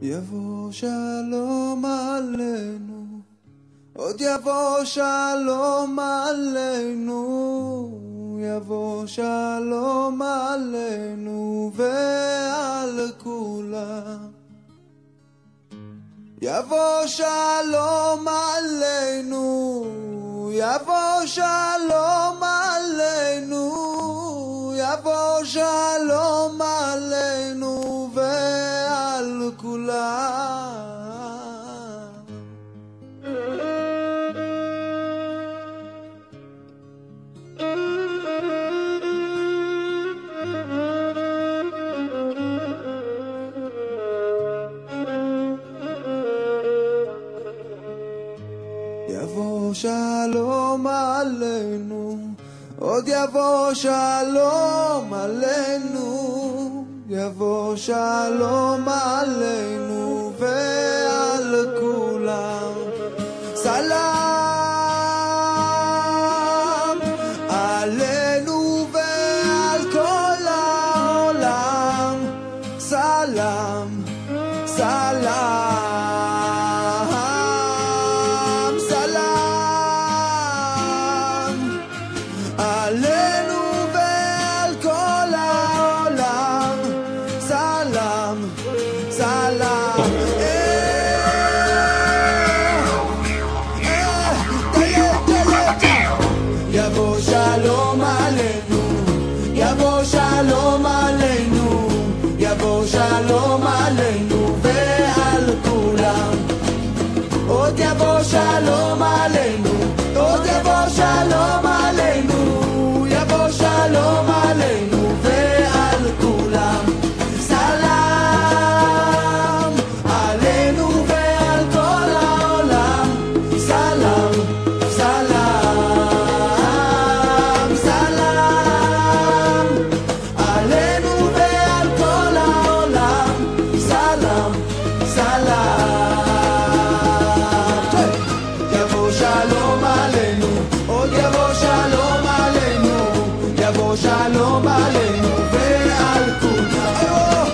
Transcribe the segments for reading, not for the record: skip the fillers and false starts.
יבוא שלום עלינו, עוד יבוא שלום עלינו, יבוא שלום עלינו ועל כולם. יבוא שלום עלינו, יבוא שלום עלינו, יבוא שלום עלינו ועל כולם. יבוא שלום עלינו, עוד יבוא שלום עלינו, יבוא שלום עלינו ועל כולם. סלם עלינו ועל כל העולם. סלם, סלם, עלינו ועל כל העולם. סלם, סלם. יבוא שלום עלינו, יבוא שלום עלינו, יבוא שלום עלינו ועל כולם. עוד יבוא שלום עלינו, עוד יבוא שלום עלינו, יבוא שלום עלינו ועל כולם. סלם עלינו ועל כל העולם. סלם, סלם, סלם עלינו ועל כל העולם. סלם, סלם. יבוא שלום עלינו, עוד יבוא שלום עלינו, יבוא שלום עלינו ועל כולם.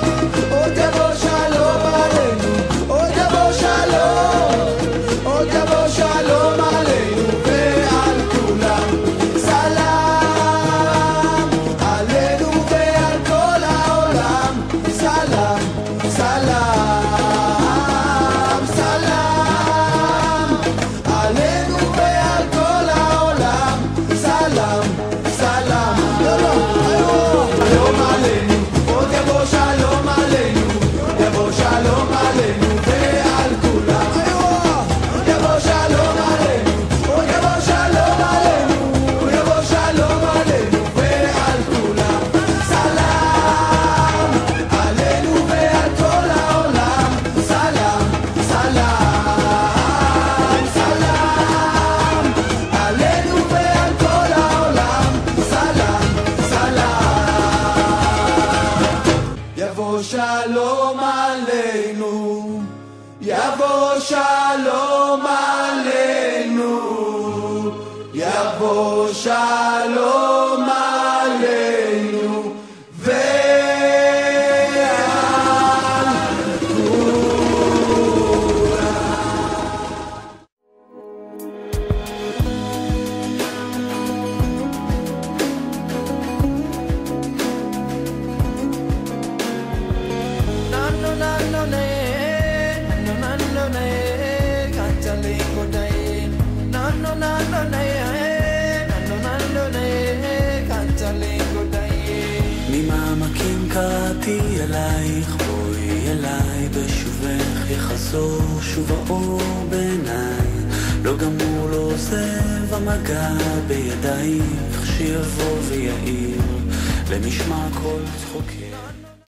עוד יבוא שלום עלינו, עוד יבוא שלום, עוד יבוא שלום עלינו ועל כולם. סלם עלינו ועל כל העולם. סלם, סלם, סלם עלינו ועל כל העולם. סלם, סלם. שלום עלינו, עוד יבוא שלום עלינו, יבוא שלום עלינו ועל כולם. יבוא שלום עלינו, עוד יבוא שלום עלינו, יבוא שלום עלינו ועל כולם. סלם עלינו ועל כל העולם. סלם, סלם, סלם עלינו ועל כל העולם. סלם, סלם. יבוא שלום עלינו, יבוא שלום עלינו, יבוא שלום עלינו ועל ממעמקים קראתי אלייך, בואי אליי בשובך יחזור שוב האור בעיניי. לא גמור לא עוזב המגע בידייך, שיבוא ויעיר למשמע כל צחוקך.